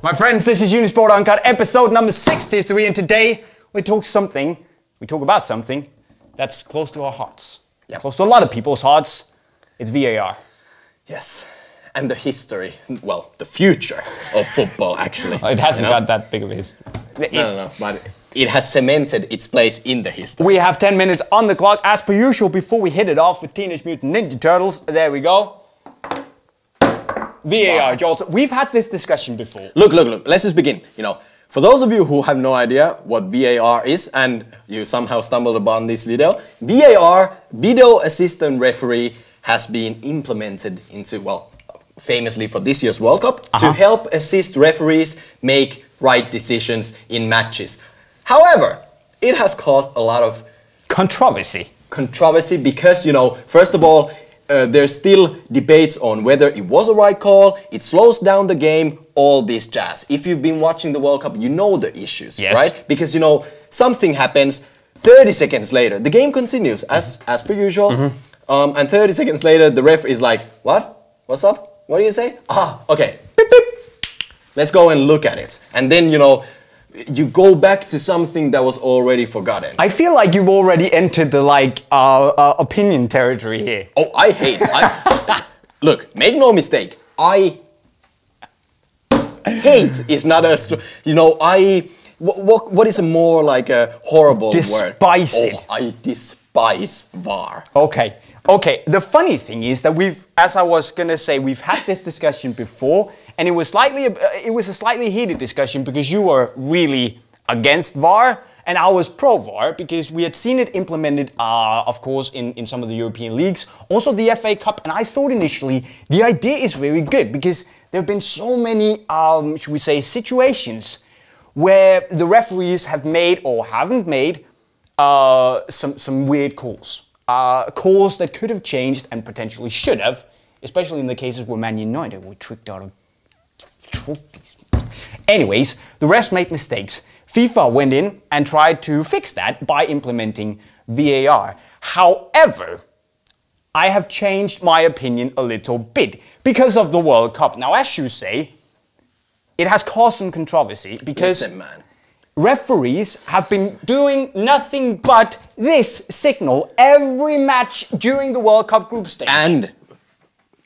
My friends, this is Unisport Uncut, episode number 63, and today we talk about something that's close to our hearts. Yeah. Close to a lot of people's hearts. It's VAR. Yes. And the history, well, the future of football, actually. It hasn't got that big of a history. No, but it has cemented its place in the history. We have 10 minutes on the clock, as per usual, before we hit it off with Teenage Mutant Ninja Turtles. There we go. VAR, Jolter. We've had this discussion before. Look. Let's just begin. You know, for those of you who have no idea what VAR is, and you somehow stumbled upon this video, VAR, Video Assistant Referee, has been implemented into, well, famously for this year's World Cup, to help assist referees make right decisions in matches. However, it has caused a lot of controversy because, you know, first of all, there's still debates on whether it was a right call, it slows down the game, all this jazz. If you've been watching the World Cup, you know the issues, right? Because, you know, something happens, 30 seconds later, the game continues as per usual, and 30 seconds later, the ref is like, what? What's up? What do you say? Okay, beep, beep. Let's go and look at it. And then, you know, you go back to something that was already forgotten. I feel like you've already entered the, like, opinion territory here. Oh, I hate look, make no mistake. Hate is not a... You know, what is a more like a horrible despise word? It. Oh, I despise VAR. Okay, the funny thing is that as I was gonna say, we've had this discussion before, and it was a slightly heated discussion because you were really against VAR, and I was pro VAR because we had seen it implemented, of course, in some of the European leagues, also the FA Cup, and I thought initially the idea is very good because there have been so many, should we say, situations where the referees have made or haven't made some weird calls. Calls that could have changed and potentially should have, especially in the cases where Man United were tricked out of trophies. Anyways, the refs made mistakes. FIFA went in and tried to fix that by implementing VAR. However, I have changed my opinion a little bit because of the World Cup. Now, as you say, it has caused some controversy because referees have been doing nothing but this signal every match during the World Cup group stage. And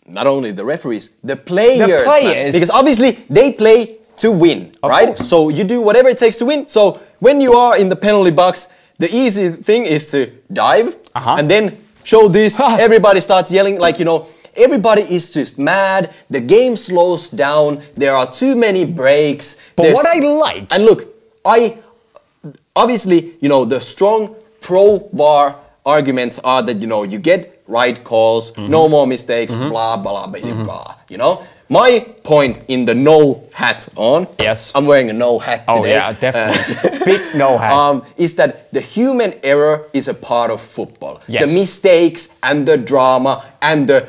not only the referees, the players. Because obviously they play to win, right? So you do whatever it takes to win. So when you are in the penalty box, the easy thing is to dive and then show this. Everybody starts yelling, like, you know, everybody is just mad. The game slows down. There are too many breaks. But what I like... And look, obviously, you know, the strong pro-VAR arguments are that, you know, you get right calls, no more mistakes, blah, blah, blah, blah, you know? My point in the no hat on, I'm wearing a no hat today. Oh yeah, definitely, big no hat. Is that the human error is a part of football. Yes. The mistakes and the drama and the,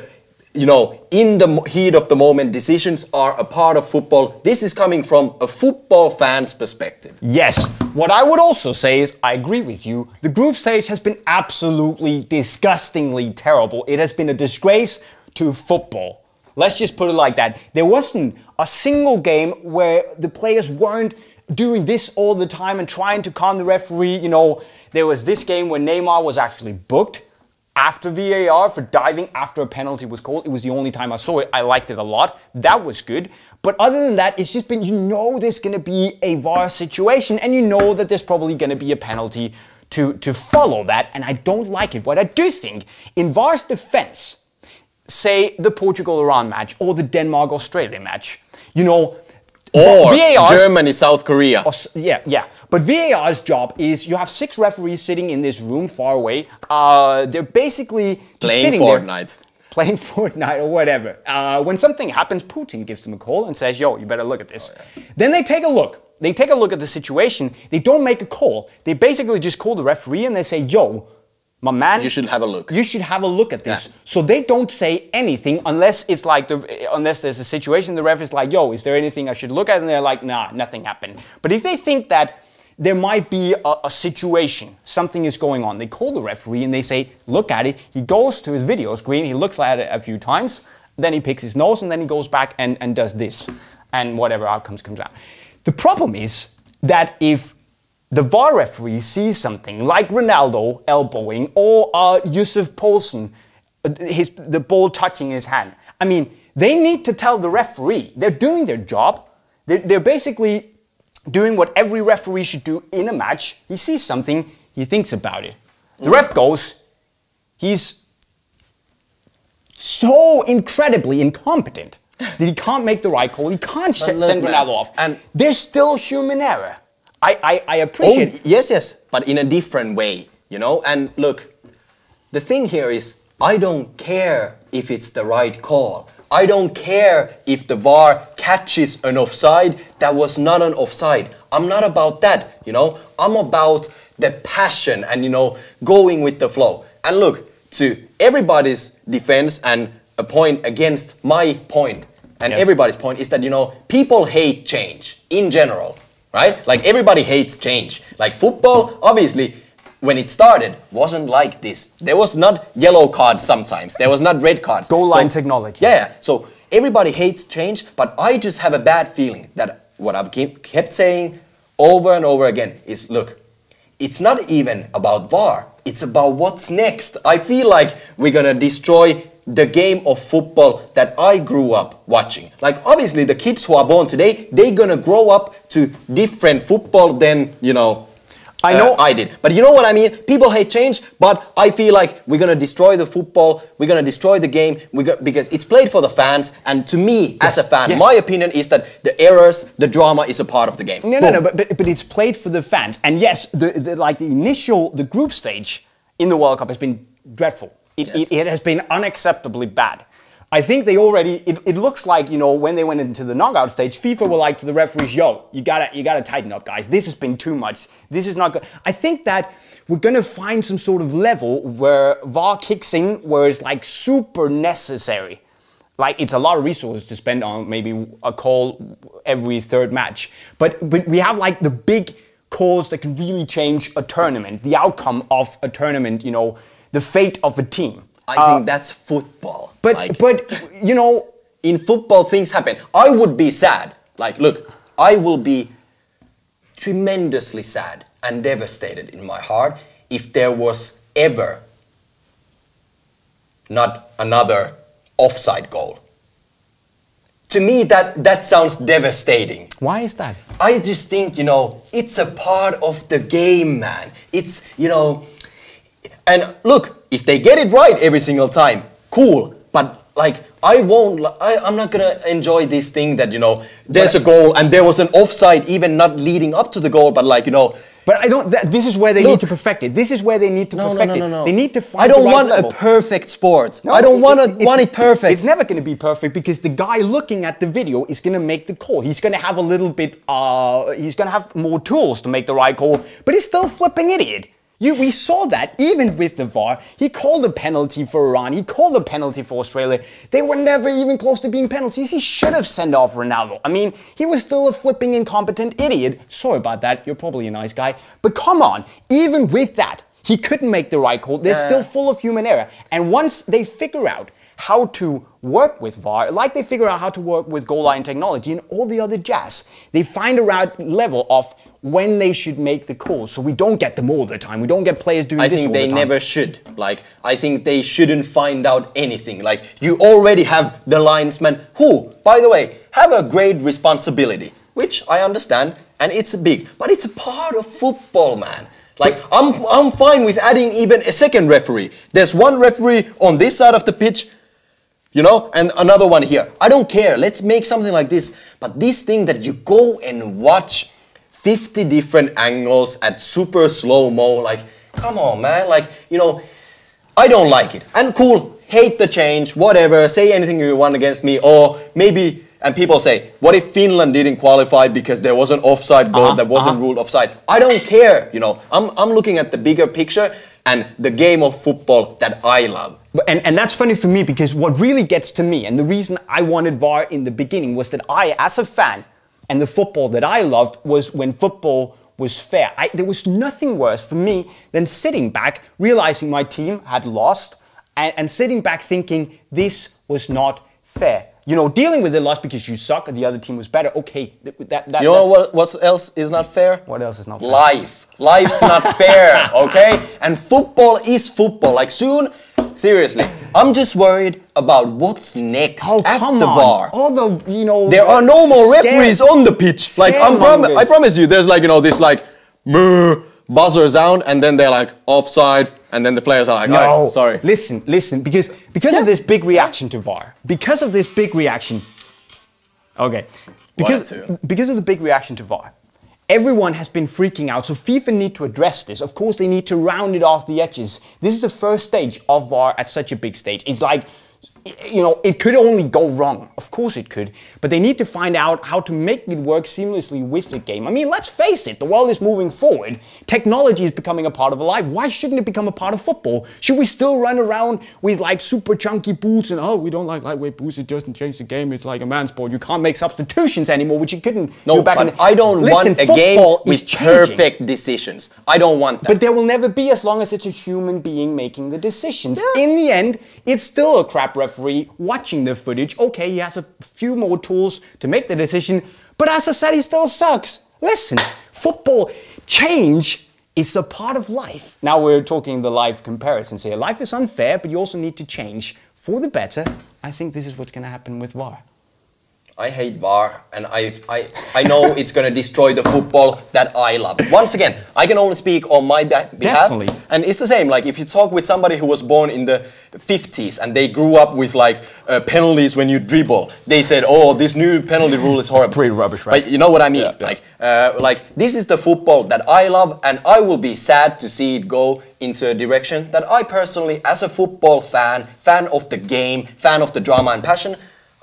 you know, in the heat of the moment, decisions are a part of football. This is coming from a football fan's perspective. Yes. What I would also say is, I agree with you, the group stage has been absolutely disgustingly terrible. It has been a disgrace to football. Let's just put it like that. There wasn't a single game where the players weren't doing this all the time and trying to con the referee. You know, there was this game where Neymar was actually booked after VAR for diving after a penalty was called. It was the only time I saw it. I liked it a lot. That was good. But other than that, it's just been, you know, there's going to be a VAR situation and you know that there's probably going to be a penalty to follow that. And I don't like it. What I do think, in VAR's defense, say the Portugal-Iran match or the Denmark-Australia match, you know, or Germany-South Korea. Yeah. But VAR's job is you have 6 referees sitting in this room far away. They're basically playing Fortnite. Playing Fortnite or whatever. When something happens, Putin gives them a call and says, yo, you better look at this. Then they take a look. They take a look at the situation. They don't make a call. They basically just call the referee and they say, yo, my man, you should have a look. You should have a look at this. Yeah. So they don't say anything unless it's like unless there's a situation. The ref is like, "Yo, is there anything I should look at?" And they're like, "Nah, nothing happened." But if they think that there might be a situation, something is going on, they call the referee and they say, "Look at it." He goes to his video screen. He looks at it a few times. Then he picks his nose and then he goes back and does this. and whatever outcomes comes out. The problem is that if the VAR referee sees something like Ronaldo elbowing or Yusuf Poulsen, the ball touching his hand, I mean, they need to tell the referee. They're doing their job. They're basically doing what every referee should do in a match. He sees something, he thinks about it. The ref goes, he's so incredibly incompetent that he can't make the right call. He can't send Ronaldo off. And there's still human error. I appreciate it. Yes, but in a different way, you know? And look, the thing here is, I don't care if it's the right call. I don't care if the VAR catches an offside that was not an offside. I'm not about that, you know? I'm about the passion and, you know, going with the flow. And look, to everybody's defense and a point against my point and everybody's point is that, you know, people hate change in general, right? Like everybody hates change. Like football, obviously, when it started, wasn't like this. There was not yellow cards sometimes. There was not red cards. Goal line technology. Yeah, so everybody hates change, but I just have a bad feeling that what I've kept saying over and over again is, look, it's not even about VAR. It's about what's next. I feel like we're gonna destroy the game of football that I grew up watching. Like obviously the kids who are born today, they're gonna grow up to different football than, you know, I did. But you know what I mean? People hate change, but I feel like we're going to destroy the football, we're going to destroy the game, because it's played for the fans, and to me, as a fan, my opinion is that the errors, the drama is a part of the game. No, but it's played for the fans. And yes, the group stage in the World Cup has been dreadful. It has been unacceptably bad. I think they already, it looks like, you know, when they went into the knockout stage, FIFA were like to the referees, yo, you gotta tighten up, guys. This has been too much. This is not good. I think that we're gonna find some sort of level where VAR kicks in, where it's like super necessary. Like it's a lot of resources to spend on maybe a call every third match. But we have like the big calls that can really change a tournament, the outcome of a tournament, you know, the fate of a team. I think that's football. But you know, in football things happen. I would be sad. Like, look, I will be tremendously sad and devastated in my heart if there was ever not another offside goal. To me, that sounds devastating. Why is that? I just think, you know, it's a part of the game, man. It's, you know, and look, if they get it right every single time, cool. But like, I'm not gonna enjoy this thing that, you know, there's a goal and there was an offside even not leading up to the goal, but like, you know. But I don't, this is where they need to perfect it. This is where they need to perfect it. No. They need to find I don't the right want level. a perfect sport. No, I don't want it perfect. It's never going to be perfect because the guy looking at the video is going to make the call. He's going to have a little bit, he's going to have more tools to make the right call, but he's still a flipping idiot. We saw that even with the VAR. He called a penalty for Iran. He called a penalty for Australia. They were never even close to being penalties. He should have sent off Ronaldo. I mean, he was still a flipping incompetent idiot. Sorry about that. You're probably a nice guy. But come on, even with that, he couldn't make the right call. They're still full of human error. And once they figure out how to work with VAR, like they figure out how to work with goal line technology and all the other jazz, they find a right level of when they should make the calls, so we don't get them all the time. We don't get players doing this all the time. I think they never should. Like, I think they shouldn't find out anything. Like, you already have the linesmen who, by the way, have a great responsibility, which I understand, and it's big, but it's a part of football, man. Like, I'm fine with adding even a second referee. There's one referee on this side of the pitch, you know, and another one here. I don't care. Let's make something like this. But this thing that you go and watch 50 different angles at super slow-mo, like, come on, man. Like, you know, I don't like it. And cool, hate the change, whatever, say anything you want against me, or maybe, and people say, what if Finland didn't qualify because there was an offside goal that wasn't ruled offside? I don't care, you know. I'm looking at the bigger picture and the game of football that I love. And that's funny for me because what really gets to me, and the reason I wanted VAR in the beginning, was that I, as a fan, and the football that I loved was when football was fair. There was nothing worse for me than sitting back, realizing my team had lost, and sitting back thinking this was not fair. you know, dealing with the loss because you suck and the other team was better. Okay, you know what else is not fair? What else is not fair? Life's not fair, okay? And football is football. Like soon, seriously, I'm just worried about what's next after VAR. All the, you know, there are no more referees on the pitch. Like I promise you, there's like, you know, this like buzzer sound, and then they're like offside, and then the players are like, no, oh, sorry. Listen, because of this big reaction to VAR, because of this big reaction, because of the big reaction to VAR, everyone has been freaking out. So FIFA need to address this. Of course, they need to round it off the edges. This is the first stage of VAR at such a big stage. It's like, you know, it could only go wrong. Of course it could. But they need to find out how to make it work seamlessly with the game. I mean, let's face it, the world is moving forward. Technology is becoming a part of life. Why shouldn't it become a part of football? Should we still run around with like super chunky boots and, oh, we don't like lightweight boots, it doesn't change the game, it's like a man's sport. You can't make substitutions anymore, which you couldn't do back in the... I don't want a game with perfect decisions. I don't want that. But there will never be as long as it's a human being making the decisions. Yeah. In the end, it's still a crap referee watching the footage. Okay, he has a few more tools to make the decision, but as I said, he still sucks. Listen, football change is a part of life. Now we're talking the life comparisons here. Life is unfair, but you also need to change for the better. I think this is what's going to happen with VAR. I hate VAR, and I know it's going to destroy the football that I love. Once again, I can only speak on my behalf. Definitely. And it's the same, like if you talk with somebody who was born in the 50s and they grew up with like penalties when you dribble, they said, oh, this new penalty rule is horrible. Pretty rubbish, right? But you know what I mean? Yeah. Like this is the football that I love, and I will be sad to see it go into a direction that I personally, as a football fan of the game, fan of the drama and passion,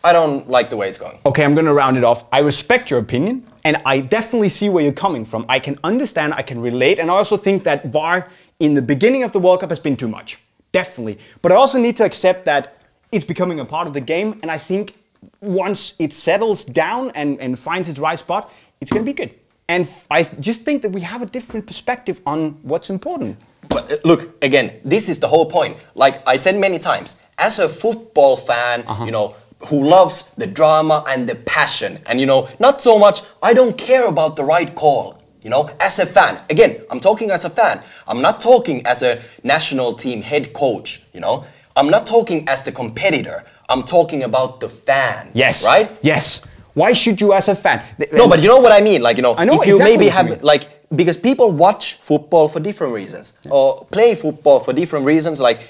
I don't like the way it's going. Okay, I'm going to round it off. I respect your opinion, and I definitely see where you're coming from. I can understand, I can relate, and I also think that VAR in the beginning of the World Cup has been too much. Definitely. But I also need to accept that it's becoming a part of the game, and I think once it settles down and finds its right spot, it's going to be good. And I just think that we have a different perspective on what's important. But look, again, this is the whole point. Like I said many times, as a football fan, you know, who loves the drama and the passion, and you know, not so much, I don't care about the right call, you know, as a fan. Again, I'm talking as a fan. I'm not talking as a national team head coach, you know. I'm not talking as the competitor. I'm talking about the fan. Yes. Right? Yes. Why should you as a fan? No, but you know what I mean? Like, you know, I know if you exactly maybe have, like, because people watch football for different reasons, or play football for different reasons. Like,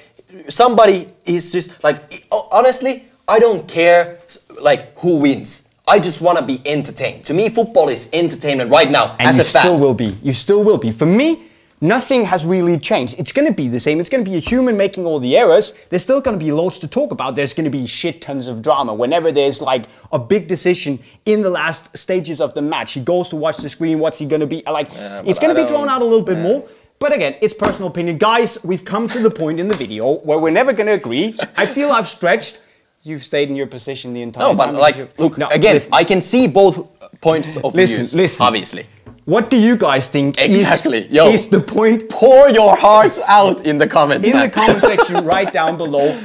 somebody is just, like, honestly, I don't care, like, who wins. I just want to be entertained. To me, football is entertainment right now, and as a fan. And you still will be. You still will be. For me, nothing has really changed. It's going to be the same. It's going to be a human making all the errors. There's still going to be loads to talk about. There's going to be shit tons of drama. Whenever there's like a big decision in the last stages of the match, he goes to watch the screen. What's he going to be like? It's going to be drawn out a little bit more. But again, it's personal opinion. Guys, we've come to the point in the video where we're never going to agree. I feel I've stretched. You've stayed in your position the entire time. No, but like, look, again, listen. I can see both points of views, obviously. What do you guys think exactly is the point? Pour your hearts out in the comments. In the comment section right down below.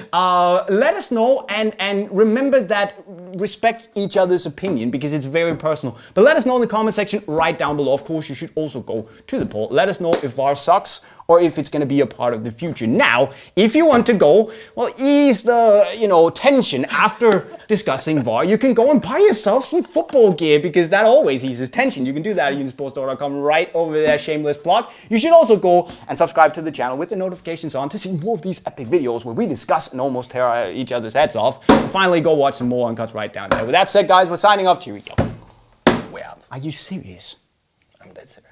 Let us know, and remember that respect each other's opinion because it's very personal. But let us know in the comment section right down below. Of course, you should also go to the poll. Let us know if VAR sucks or if it's going to be a part of the future. Now, if you want to go, well, ease the, tension after discussing VAR, you can go and buy yourself some football gear because that always eases tension. You can do that at unisport.com right over there, shameless plug. You should also go and subscribe to the channel with the notifications on to see more of these epic videos where we discuss and almost tear each other's heads off. And finally, go watch some more Uncuts right down there. With that said, guys, we're signing off. Here we go. We're out. Are you serious? I'm dead serious.